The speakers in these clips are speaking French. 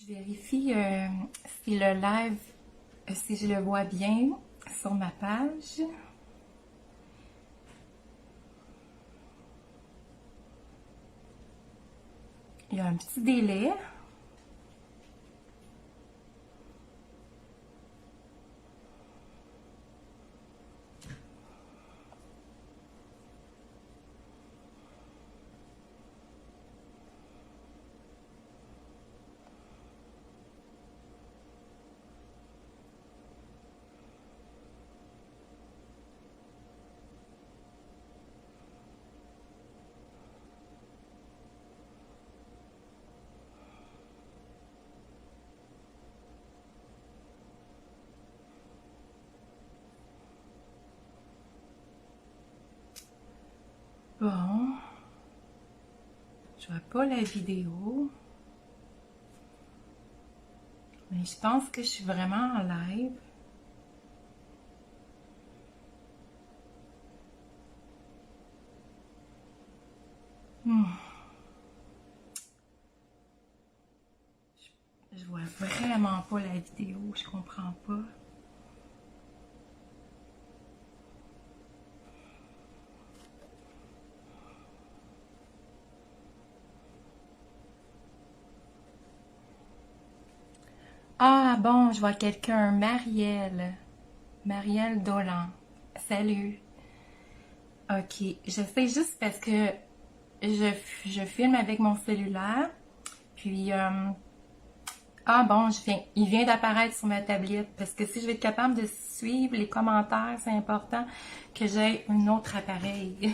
Je vérifie si le live, si je le vois bien sur ma page. Il y a un petit délai. Bon, je vois pas la vidéo, mais je pense que je suis vraiment en live. Je vois vraiment pas la vidéo, je comprends pas. Ah bon, je vois quelqu'un, Marielle. Marielle Dolan. Salut. Ok, je fais juste parce que je filme avec mon cellulaire. Puis, ah bon, il vient d'apparaître sur ma tablette. Parce que si je vais être capable de suivre les commentaires, c'est important que j'aie un autre appareil.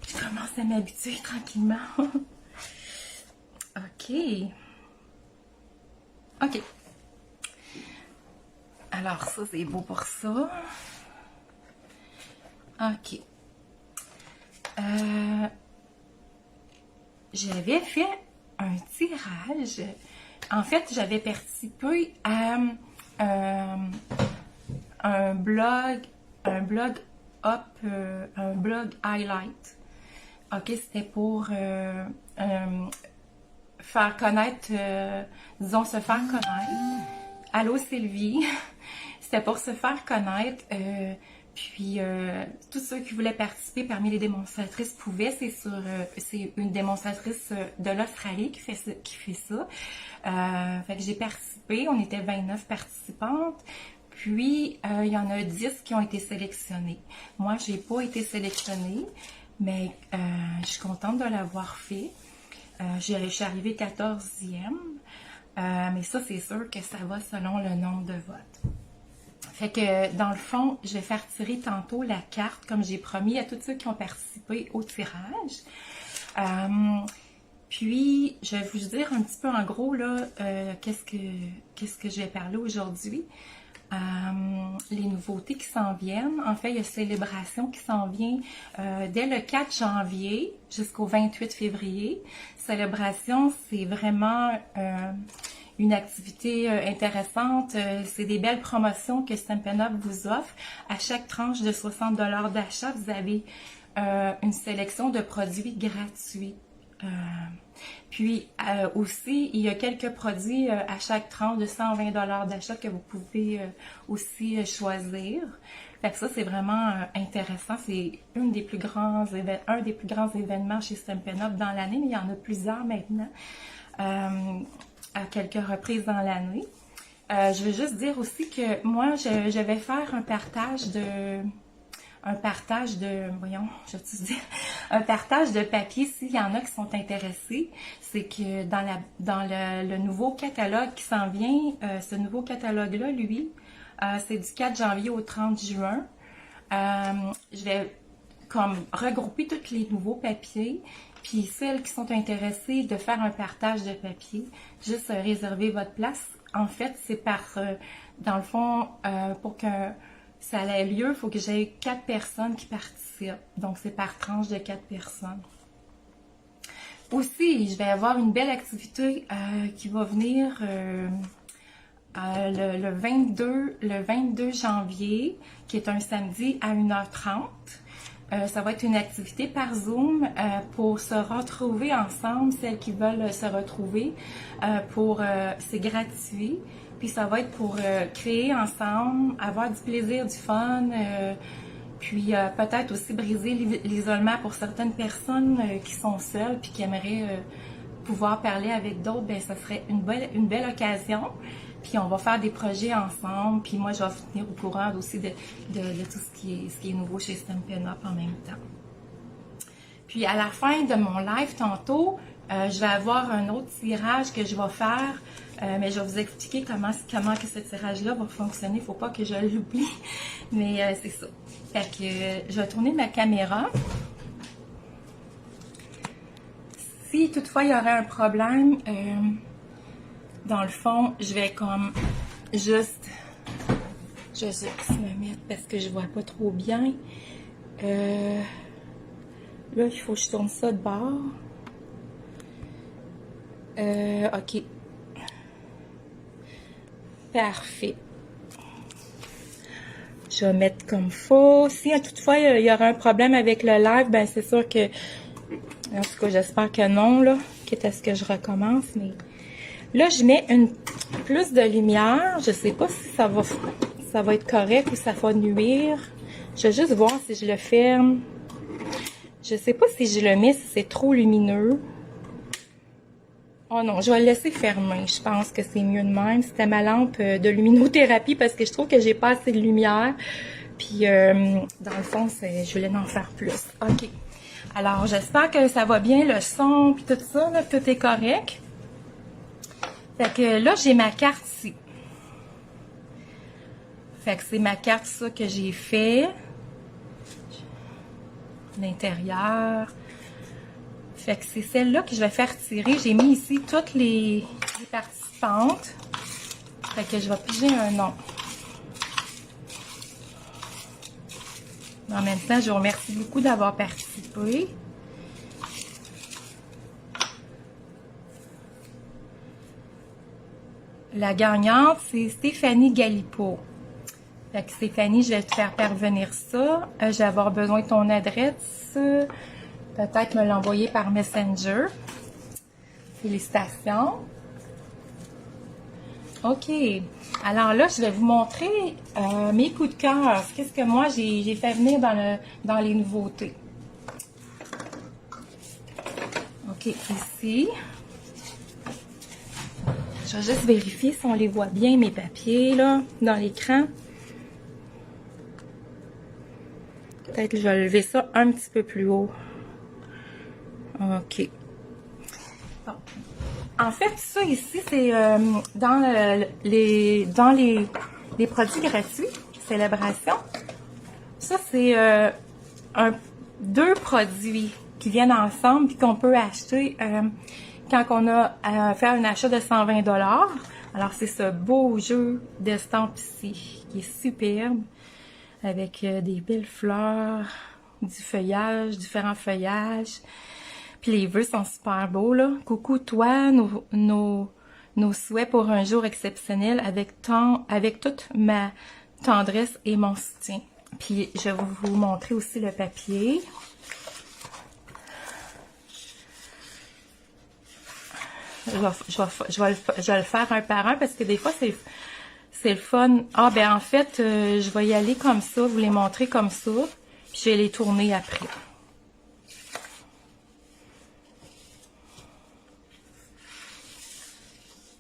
Je commence à m'habituer tranquillement. Ok. Ok. Alors, ça, c'est beau pour ça. Ok. J'avais fait un tirage. En fait, j'avais participé à euh, un blog up, un blog highlight. Ok, c'était pour faire connaître, disons, se faire connaître. Allô Sylvie, c'était pour se faire connaître. Puis tous ceux qui voulaient participer parmi les démonstratrices pouvaient. C'est une démonstratrice de l'Australie qui fait ça. Fait que j'ai participé. On était 29 participantes. Puis il y en a 10 qui ont été sélectionnées. Moi, j'ai pas été sélectionnée, mais je suis contente de l'avoir fait. Je suis arrivée 14e. Mais ça, c'est sûr que ça va selon le nombre de votes. Fait que, dans le fond, je vais faire tirer tantôt la carte, comme j'ai promis à tous ceux qui ont participé au tirage. Puis, je vais vous dire un petit peu en gros, là, qu'est-ce que je vais parler aujourd'hui. Les nouveautés qui s'en viennent. En fait, il y a Célébration qui s'en vient dès le 4 janvier jusqu'au 28 février. Célébration, c'est vraiment une activité intéressante. C'est des belles promotions que Stampin' Up vous offre. À chaque tranche de 60 $ d'achat, vous avez une sélection de produits gratuits. Puis aussi, il y a quelques produits à chaque tranche de 120 $ d'achat que vous pouvez aussi choisir. Fait que ça, c'est vraiment intéressant. C'est un des plus grands événements chez Stampin' Up dans l'année, mais il y en a plusieurs maintenant, à quelques reprises dans l'année. Je veux juste dire aussi que moi, je vais faire un partage de un partage de papier s'il y en a qui sont intéressés. C'est que dans le nouveau catalogue qui s'en vient, ce nouveau catalogue-là, lui, c'est du 4 janvier au 30 juin. Je vais comme regrouper tous les nouveaux papiers, puis celles qui sont intéressées de faire un partage de papier, juste réserver votre place. En fait, c'est dans le fond, pour que ça ait lieu, il faut que j'aie 4 personnes qui participent. Donc, c'est par tranche de 4 personnes. Aussi, je vais avoir une belle activité qui va venir le 22 janvier, qui est un samedi à 1h30. Ça va être une activité par Zoom pour se retrouver ensemble, celles qui veulent se retrouver. C'est gratuit. Puis ça va être pour créer ensemble, avoir du plaisir, du fun. Puis peut-être aussi briser l'isolement pour certaines personnes qui sont seules puis qui aimeraient pouvoir parler avec d'autres. Ben ça serait une belle occasion. Puis on va faire des projets ensemble. Puis moi, je vais vous tenir au courant aussi de tout ce qui est nouveau chez Stampin' Up en même temps. Puis à la fin de mon live tantôt, je vais avoir un autre tirage que je vais faire. Mais je vais vous expliquer comment que ce tirage-là va fonctionner. Il ne faut pas que je l'oublie. Mais c'est ça. Fait que je vais tourner ma caméra. Si toutefois il y aurait un problème, dans le fond, je vais comme juste me mettre parce que je vois pas trop bien. Là, il faut que je tourne ça de bord. OK. Parfait. Je vais mettre comme faut. Si toutefois il y aura un problème avec le live, ben c'est sûr que, en tout cas j'espère que non, là, quitte à ce que je recommence, mais là je mets plus de lumière. Je sais pas si ça va être correct ou ça va nuire. Je vais juste voir si je le ferme. Je sais pas si je le mets, si c'est trop lumineux. Oh non, je vais le laisser fermer. Je pense que c'est mieux de même. C'était ma lampe de luminothérapie parce que je trouve que j'ai pas assez de lumière. Puis, dans le fond, je voulais en faire plus. OK. Alors, j'espère que ça va bien, le son, puis tout ça, là, tout est correct. Fait que là, j'ai ma carte ici. Fait que c'est ma carte, ça, que j'ai fait. L'intérieur. Fait que c'est celle-là que je vais faire tirer. J'ai mis ici toutes les participantes. Fait que je vais piger un nom. En même temps, je vous remercie beaucoup d'avoir participé. La gagnante, c'est Stéphanie Galipo. Fait que Stéphanie, je vais te faire parvenir ça. Je vais avoir besoin de ton adresse. Peut-être me l'envoyer par Messenger. Félicitations. OK. Alors là, je vais vous montrer mes coups de cœur. Qu'est-ce que moi, j'ai fait venir dans les nouveautés. OK, ici. Je vais juste vérifier si on les voit bien, mes papiers, là, dans l'écran. Peut-être que je vais lever ça un petit peu plus haut. OK. Bon. En fait, ça ici, c'est dans les produits gratuits, Célébration. Ça, c'est deux produits qui viennent ensemble et qu'on peut acheter quand on a fait un achat de 120 $. Alors, c'est ce beau jeu d'estampes ici qui est superbe avec des belles fleurs, du feuillage, différents feuillages. Puis les vœux sont super beaux, là. Coucou toi, nos souhaits pour un jour exceptionnel avec toute ma tendresse et mon soutien. Puis je vais vous montrer aussi le papier. Je vais le faire un par un parce que des fois c'est le fun. Ah ben en fait, je vais y aller comme ça, vous les montrer comme ça. Puis je vais les tourner après.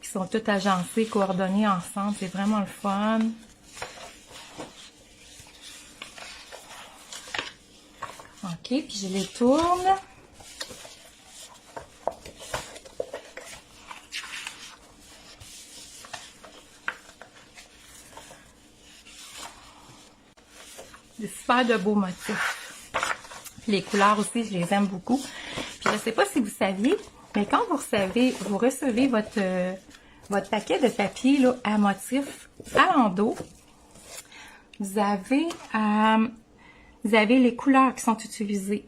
Ils sont tous agencés, coordonnés ensemble. C'est vraiment le fun. OK, puis je les tourne. Des super de beaux motifs. Puis les couleurs aussi, je les aime beaucoup. Puis je ne sais pas si vous saviez, mais quand vous recevez votre paquet de papier là, à motif à l'endos, vous avez les couleurs qui sont utilisées.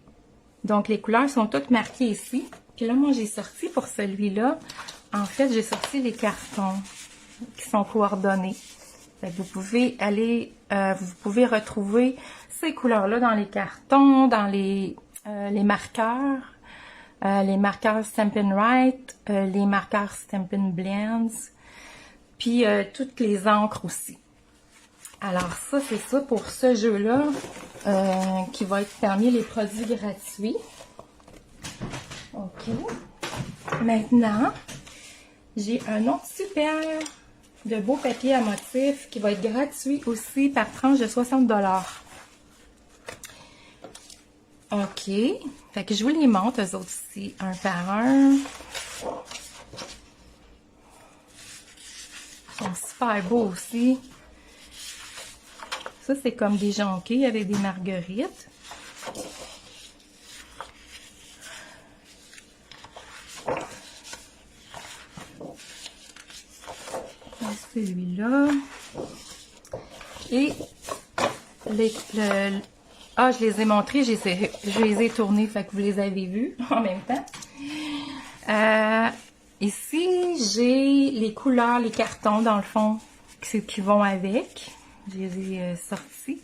Donc, les couleurs sont toutes marquées ici. Puis là, moi, j'ai sorti pour celui-là, en fait, j'ai sorti les cartons qui sont coordonnés. Fait que vous pouvez aller, vous pouvez retrouver ces couleurs-là dans les cartons, dans les marqueurs Stampin' Right, les marqueurs Stampin' Blends, puis toutes les encres aussi. Alors ça, c'est ça pour ce jeu-là, qui va être parmi les produits gratuits. OK. Maintenant, j'ai un autre super de beau papier à motif qui va être gratuit aussi par tranche de 60 $. OK. Fait que je vous les montre, eux autres ici, un par un. Ils sont super beaux aussi. Ça, c'est comme des jonquilles avec des marguerites. Celui-là. Et je les ai montrés, je les ai tournés, fait que vous les avez vus en même temps. Ici, j'ai les couleurs, les cartons, dans le fond, qui vont avec. Je les ai sortis.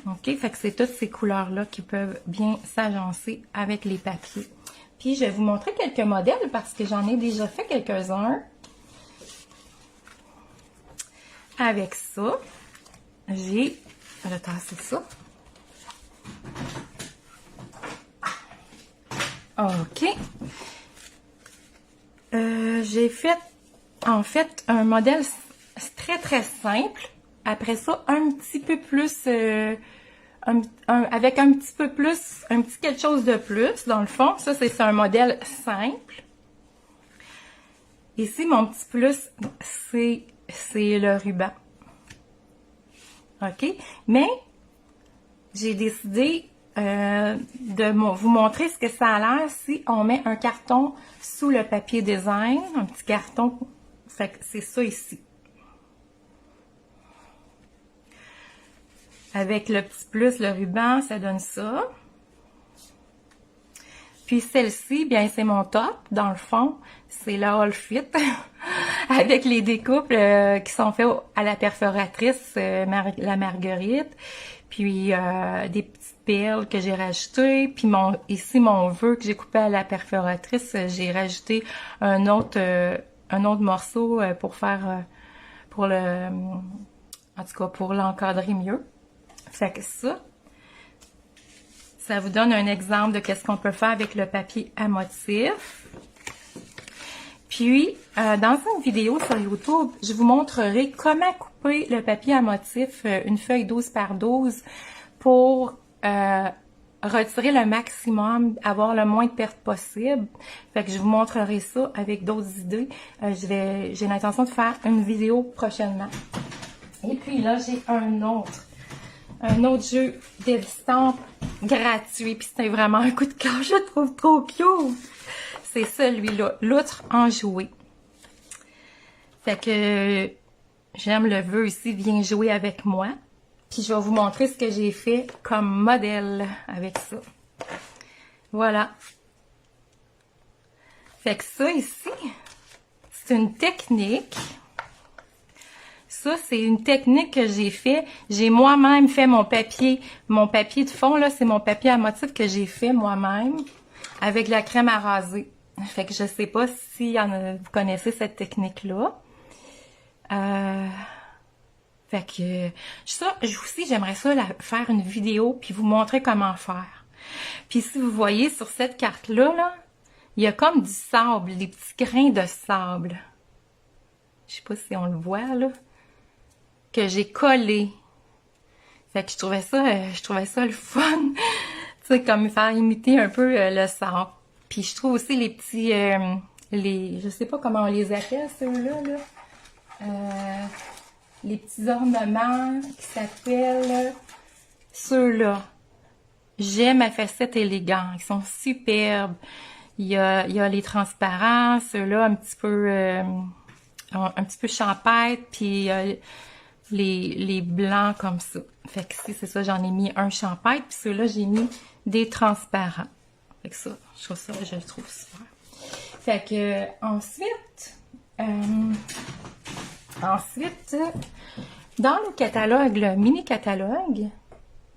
OK, fait que c'est toutes ces couleurs-là qui peuvent bien s'agencer avec les papiers. Puis, je vais vous montrer quelques modèles parce que j'en ai déjà fait quelques-uns. Avec ça, j'ai... Je vais tasser ça. OK. J'ai fait, en fait, un modèle très, très simple. Après ça, un petit peu plus... avec un petit peu plus, un petit quelque chose de plus, dans le fond. Ça, c'est un modèle simple. Ici, mon petit plus, c'est le ruban. OK? Mais, j'ai décidé de vous montrer ce que ça a l'air si on met un carton sous le papier design. Un petit carton. Fait que c'est ça ici. Avec le petit plus, le ruban, ça donne ça. Puis celle-ci, bien, c'est mon top, dans le fond. C'est la All Fit, avec les découpes qui sont faites à la perforatrice, la marguerite. Puis des petites perles que j'ai rajoutées. Puis ici, mon vœu que j'ai coupé à la perforatrice, j'ai rajouté un autre morceau pour faire, en tout cas, pour l'encadrer mieux. Fait que ça vous donne un exemple de qu'est-ce qu'on peut faire avec le papier à motif. Puis, dans une vidéo sur YouTube, je vous montrerai comment couper le papier à motif, une feuille 12 par 12, pour retirer le maximum, avoir le moins de pertes possible. Fait que je vous montrerai ça avec d'autres idées. J'ai l'intention de faire une vidéo prochainement. Et puis là, j'ai un autre jeu d'estampes gratuit, puis c'était vraiment un coup de cœur, je le trouve trop cute. C'est celui-là, l'outre enjoué. Fait que j'aime le vœu ici, viens jouer avec moi. Puis je vais vous montrer ce que j'ai fait comme modèle avec ça. Voilà. Fait que ça ici, c'est une technique. Ça, c'est une technique que j'ai fait. J'ai moi-même fait mon papier de fond, là, c'est mon papier à motif que j'ai fait moi-même avec la crème à raser. Fait que je sais pas si vous connaissez cette technique-là. Fait que ça, aussi, j'aimerais ça faire une vidéo puis vous montrer comment faire. Puis si vous voyez sur cette carte-là, là, il y a comme du sable, des petits grains de sable. Je sais pas si on le voit, là. Que j'ai collé. Fait que je trouvais ça le fun. Tu sais, comme faire imiter un peu le sable. Puis je trouve aussi les petits, je sais pas comment on les appelle, ceux-là, là. Les petits ornements qui s'appellent ceux-là. J'aime ma facette élégante. Ils sont superbes. Il y a les transparents, ceux-là un petit peu champêtre, puis les blancs comme ça. Fait que ici, c'est ça, j'en ai mis un champêtre, puis ceux-là, j'ai mis des transparents. Fait que ça, je le trouve super. Fait que ensuite, Ensuite, dans le catalogue, le mini catalogue,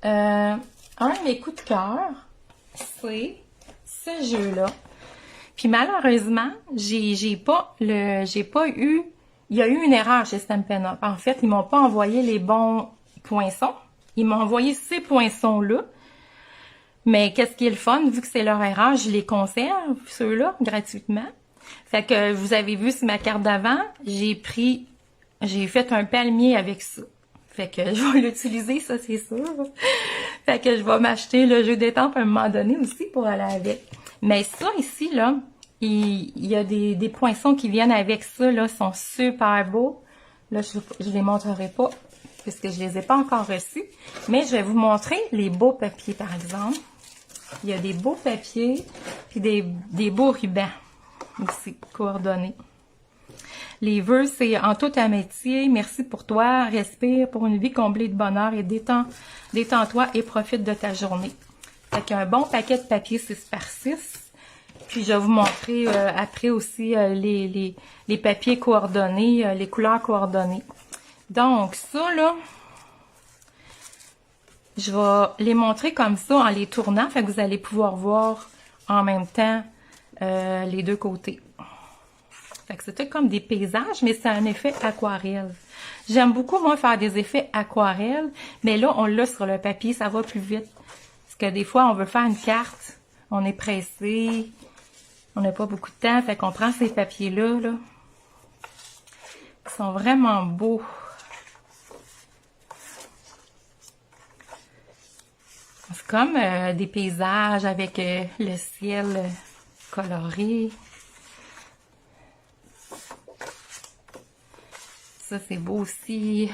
un de mes coups de cœur, c'est ce jeu-là. Puis malheureusement, j'ai pas eu, il y a eu une erreur chez Stampin' Up. En fait, ils m'ont pas envoyé les bons poinçons. Ils m'ont envoyé ces poinçons-là. Mais qu'est-ce qui est le fun, vu que c'est leur erreur, je les conserve, ceux-là, gratuitement. Fait que vous avez vu sur ma carte d'avant, j'ai fait un palmier avec ça. Fait que je vais l'utiliser, ça c'est sûr. Fait que je vais m'acheter le jeu d'étampes à un moment donné aussi pour aller avec. Mais ça ici, là, il y a des poinçons qui viennent avec ça, là, sont super beaux. Là, je les montrerai pas, puisque je les ai pas encore reçus. Mais je vais vous montrer les beaux papiers, par exemple. Il y a des beaux papiers, puis des beaux rubans aussi, coordonnés. Les vœux, c'est en tout amitié, merci pour toi, respire pour une vie comblée de bonheur et détends-toi et profite de ta journée. Fait qu'un bon paquet de papier 6x6. Puis je vais vous montrer après aussi les papiers coordonnés, les couleurs coordonnées. Donc ça là, je vais les montrer comme ça en les tournant, fait que vous allez pouvoir voir en même temps les deux côtés. Fait que c'était comme des paysages, mais c'est un effet aquarelle. J'aime beaucoup, moi, faire des effets aquarelle, mais là, on l'a sur le papier, ça va plus vite. Parce que des fois, on veut faire une carte, on est pressé, on n'a pas beaucoup de temps, fait qu'on prend ces papiers-là, là. Ils sont vraiment beaux. C'est comme des paysages avec le ciel coloré. Ça, c'est beau aussi.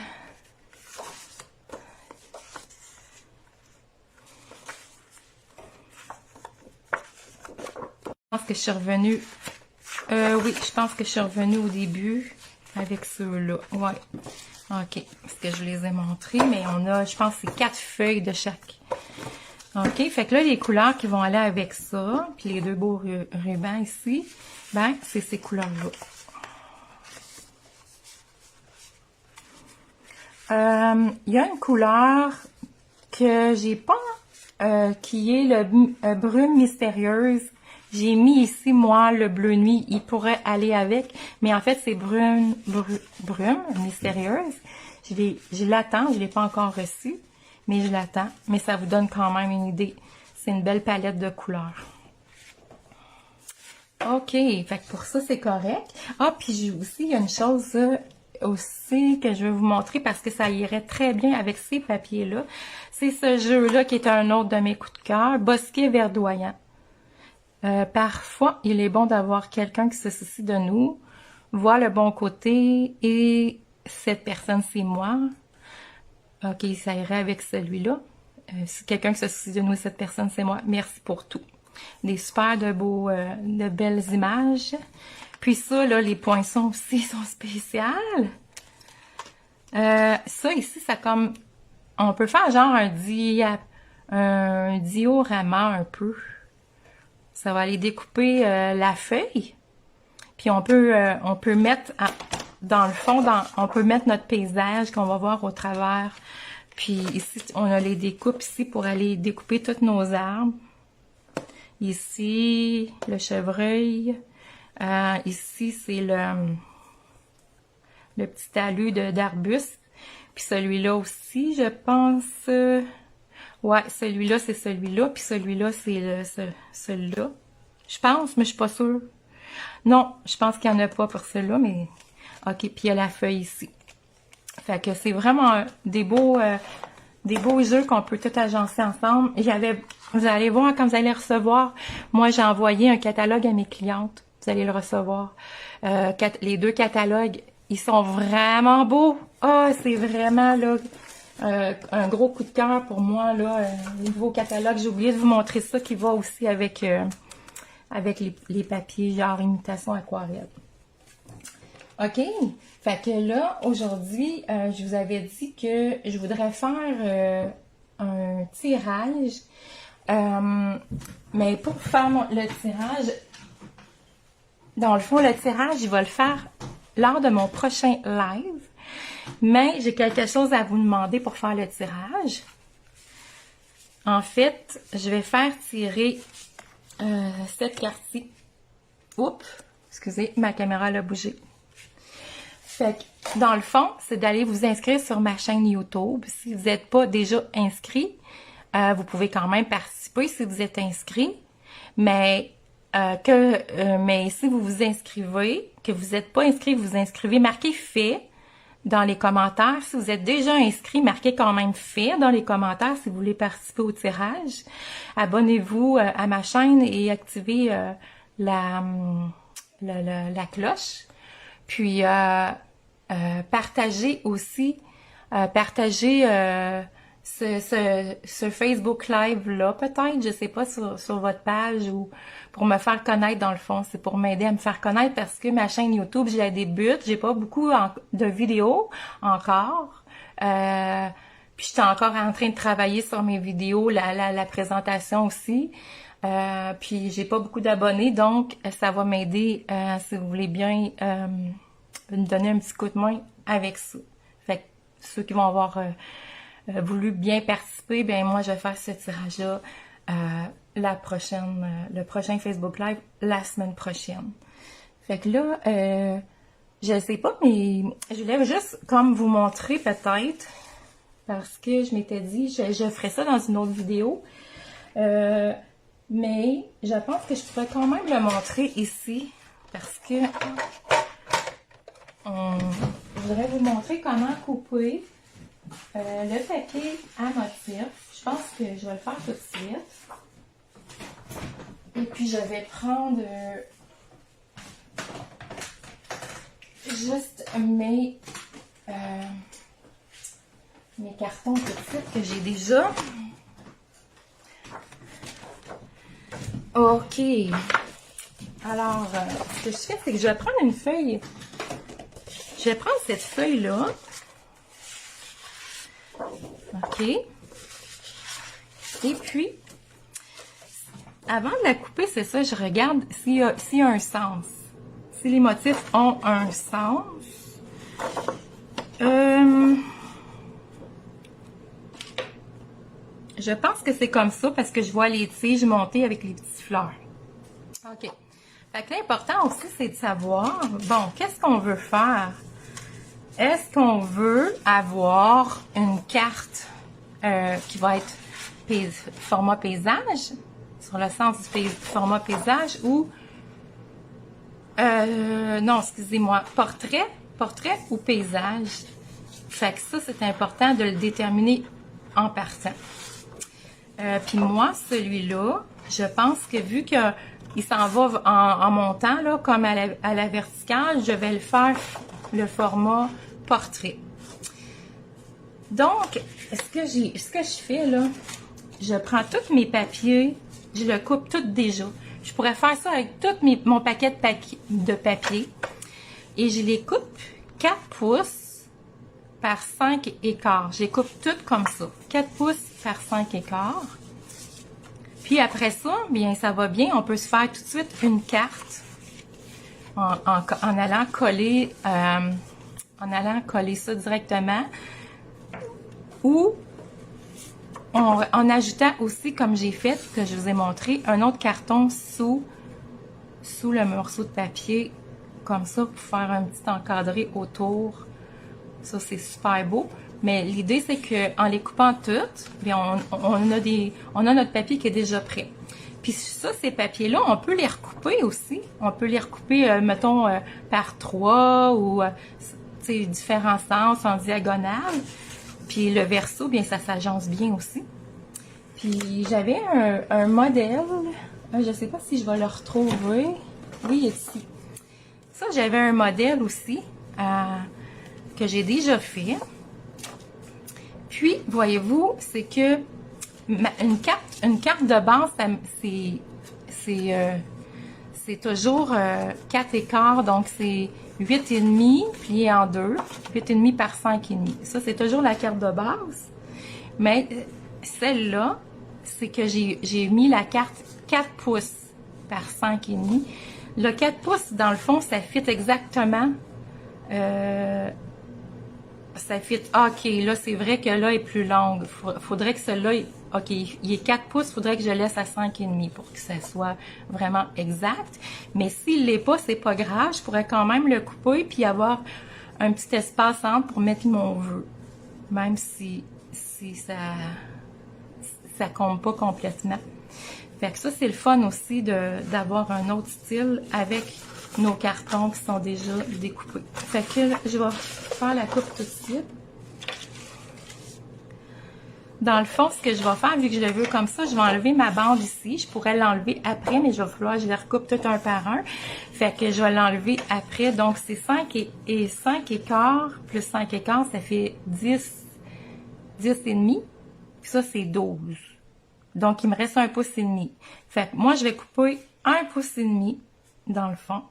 Je pense que je suis revenue. Oui, je pense que je suis revenue au début avec ceux-là. Ouais. OK. Parce que je les ai montrés, mais on a, je pense, c'est 4 feuilles de chaque. OK. Fait que là, les couleurs qui vont aller avec ça, puis les deux beaux rubans ici, ben, c'est ces couleurs-là. Il y a une couleur que j'ai pas, qui est le brume mystérieuse. J'ai mis ici, moi, le bleu nuit. Il pourrait aller avec, mais en fait, c'est brume mystérieuse. Je l'attends, je l'ai pas encore reçu, mais je l'attends. Mais ça vous donne quand même une idée. C'est une belle palette de couleurs. OK, fait que pour ça, c'est correct. Ah, puis aussi, il y a une chose aussi que je vais vous montrer parce que ça irait très bien avec ces papiers-là. C'est ce jeu-là qui est un autre de mes coups de cœur, Bosquet verdoyant. Parfois, il est bon d'avoir quelqu'un qui se soucie de nous, voit le bon côté et cette personne, c'est moi. OK, ça irait avec celui-là. Si quelqu'un qui se soucie de nous et cette personne, c'est moi. Merci pour tout. Des super de belles images. Puis ça, là, les poinçons aussi sont spéciales. Ça ici, ça comme... On peut faire genre un diorama un peu. Ça va aller découper la feuille. Puis on peut mettre dans le fond, on peut mettre notre paysage qu'on va voir au travers. Puis ici, on a les découpes ici pour aller découper tous nos arbres. Ici, le chevreuil. Ici, c'est le petit talus d'arbustes. Puis celui-là aussi, je pense... ouais, celui-là, c'est celui-là. Puis celui-là, c'est celui-là. Je pense, mais je suis pas sûre. Non, je pense qu'il n'y en a pas pour celui-là, mais... OK, puis il y a la feuille ici. Fait que c'est vraiment des beaux jeux qu'on peut tout agencer ensemble. Vous allez voir quand vous allez recevoir. Moi, j'ai envoyé un catalogue à mes clientes. Vous allez le recevoir. Les deux catalogues, ils sont vraiment beaux. Ah, c'est vraiment là un gros coup de cœur pour moi là. Le nouveau catalogue, j'ai oublié de vous montrer ça qui va aussi avec les papiers genre imitation aquarelle. OK? Fait que là, aujourd'hui, je vous avais dit que je voudrais faire un tirage. Mais pour faire le tirage, dans le fond, le tirage, il va le faire lors de mon prochain live. Mais j'ai quelque chose à vous demander pour faire le tirage. En fait, je vais faire tirer cette carte-ci. Oups, excusez, ma caméra a bougé. Fait que, dans le fond, c'est d'aller vous inscrire sur ma chaîne YouTube. Si vous n'êtes pas déjà inscrit, vous pouvez quand même participer si vous êtes inscrit. Mais si vous vous inscrivez, que vous n'êtes pas inscrit, vous vous inscrivez, marquez « fait » dans les commentaires. Si vous êtes déjà inscrit, marquez quand même « fait » dans les commentaires si vous voulez participer au tirage. Abonnez-vous à ma chaîne et activez la cloche. Puis, partagez aussi, ce Facebook Live-là, peut-être, je sais pas, sur votre page ou pour me faire connaître dans le fond. C'est pour m'aider à me faire connaître parce que ma chaîne YouTube, je la débute. J'ai pas beaucoup de vidéos encore. Puis j'étais encore en train de travailler sur mes vidéos, la présentation aussi. Puis j'ai pas beaucoup d'abonnés, donc ça va m'aider, si vous voulez bien, me donner un petit coup de main avec ça. Fait que ceux qui vont avoir voulu bien participer, bien moi je vais faire ce tirage-là le prochain Facebook Live la semaine prochaine. Fait que là, je sais pas, mais je voulais juste comme vous montrer peut-être, parce que je m'étais dit, je ferai ça dans une autre vidéo, mais je pense que je pourrais quand même le montrer ici, parce que je voudrais vous montrer comment couper le papier à motif. Je pense que je vais le faire tout de suite. Et puis, je vais prendre juste mes cartons petits que j'ai déjà. OK. Alors, ce que je fais, c'est que je vais prendre une feuille. Je vais prendre cette feuille-là. OK. Et puis, avant de la couper, c'est ça, je regarde s'il y a un sens. Si les motifs ont un sens. Je pense que c'est comme ça parce que je vois les tiges monter avec les petites fleurs. OK. Fait que l'important aussi, c'est de savoir, bon, qu'est-ce qu'on veut faire? Est-ce qu'on veut avoir une carte qui va être format paysage, sur le sens du format paysage, ou, non, excusez-moi, portrait ou paysage? Fait que ça, c'est important de le déterminer en partant. Puis moi, celui-là, je pense que vu qu'il s'en va en montant, là, comme à la verticale, je vais le faire le format portrait. Donc, ce que je fais là, je prends tous mes papiers, je le coupe tout déjà. Je pourrais faire ça avec tout mon paquet de papier. Et je les coupe 4 pouces par 5 écarts. Je les coupe toutes comme ça. 4 pouces par 5 écarts. Puis après ça, bien, ça va bien. On peut se faire tout de suite une carte en allant coller ça directement. Ou en ajoutant aussi, comme j'ai fait, que je vous ai montré, un autre carton sous le morceau de papier, comme ça, pour faire un petit encadré autour. Ça, c'est super beau. Mais l'idée, c'est qu'en les coupant toutes, bien, on a notre papier qui est déjà prêt. Puis ça, ces papiers-là, on peut les recouper aussi. On peut les recouper, mettons, par 3 ou différents sens, en diagonale. Puis le verso, bien, ça s'agence bien aussi. Puis j'avais un modèle, je sais pas si je vais le retrouver. Oui, il est ici. Ça, j'avais un modèle aussi que j'ai déjà fait. Puis, voyez-vous, c'est que une carte de base, c'est toujours 4 écarts, donc c'est 8,5 plié en 2, 8,5 par 5,5. Ça, c'est toujours la carte de base. Mais celle-là, c'est que j'ai mis la carte 4 pouces par 5,5. Le 4 pouces, dans le fond, ça fit exactement Ça fit. OK, là, c'est vrai que là est plus longue. Faudrait que celle-là, OK, il est 4 pouces, faudrait que je laisse à 5,5 pour que ça soit vraiment exact. Mais s'il l'est pas, c'est pas grave. Je pourrais quand même le couper puis avoir un petit espace entre pour mettre mon vœu. Même si ça compte pas complètement. Fait que ça, c'est le fun aussi d'avoir un autre style avec nos cartons qui sont déjà découpés. Fait que je vais faire la coupe tout de suite. Dans le fond, ce que je vais faire, vu que je le veux comme ça, je vais enlever ma bande ici. Je pourrais l'enlever après, mais je vais falloir que je les recoupe tout un par un. Fait que je vais l'enlever après. Donc, c'est 5 et 5 écarts plus 5 écarts, ça fait 10 et demi. Puis ça, c'est 12. Donc, il me reste 1 pouce et demi. Fait que moi, je vais couper 1 pouce et demi dans le fond.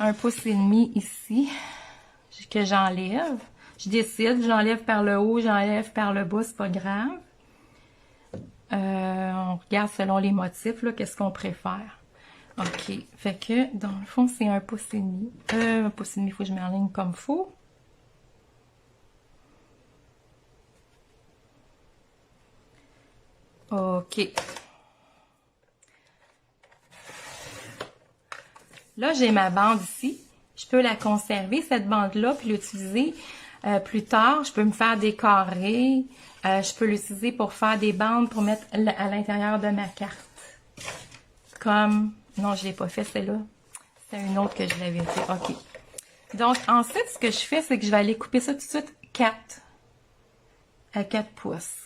1 pouce et demi ici que j'enlève. Je décide, j'enlève par le haut, j'enlève par le bas, c'est pas grave. On regarde selon les motifs, là, qu'est-ce qu'on préfère. OK. Fait que, dans le fond, c'est 1 pouce et demi. 1 pouce et demi, il faut que je m'enligne comme il faut. OK. Là, j'ai ma bande ici. Je peux la conserver, cette bande-là, puis l'utiliser plus tard. Je peux me faire des carrés. Je peux l'utiliser pour faire des bandes pour mettre à l'intérieur de ma carte. Comme... Non, je ne l'ai pas fait, celle-là. C'est une autre que je l'avais fait. OK. Donc, ensuite, ce que je fais, c'est que je vais aller couper ça tout de suite 4 à 4 pouces.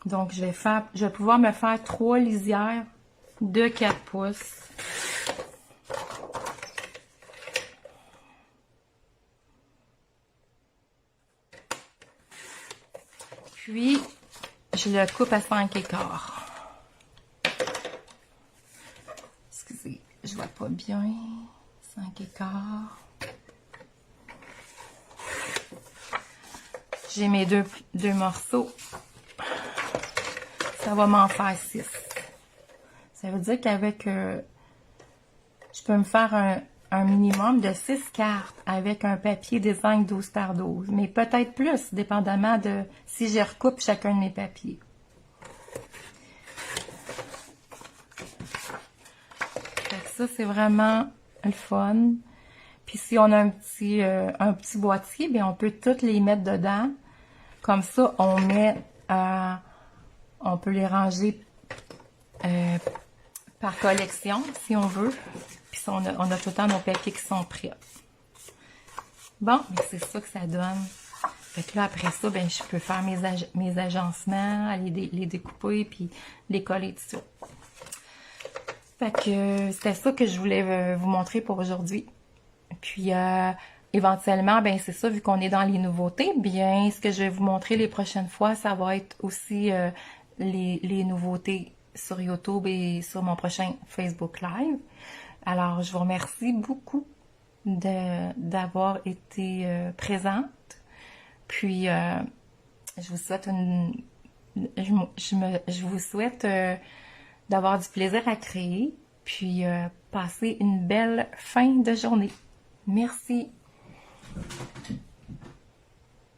Donc, je vais pouvoir me faire 3 lisières de 4 pouces. Puis, je le coupe à 5 écarts. Excusez, je vois pas bien. 5 écarts. J'ai mes deux morceaux. Ça va m'en faire 6. Ça veut dire qu'avec... je peux me faire un minimum de 6 cartes avec un papier design 12 par 12. Mais peut-être plus, dépendamment de si je recoupe chacun de mes papiers. Fait que ça, c'est vraiment le fun. Puis si on a un petit boîtier, bien, on peut toutes les mettre dedans. Comme ça, on met... on peut les ranger par collection, si on veut. Puis on a tout le temps nos papiers qui sont prêts. Bon, c'est ça que ça donne. Fait que là, après ça, ben, je peux faire mes agencements, aller les découper, puis les coller dessus. Fait que c'était ça que je voulais vous montrer pour aujourd'hui. Puis, éventuellement, ben c'est ça, vu qu'on est dans les nouveautés, bien, ce que je vais vous montrer les prochaines fois, ça va être aussi les nouveautés sur YouTube et sur mon prochain Facebook Live. Alors, je vous remercie beaucoup d'avoir été présente. Puis, je vous souhaite je vous souhaite d'avoir du plaisir à créer, puis passer une belle fin de journée. Merci.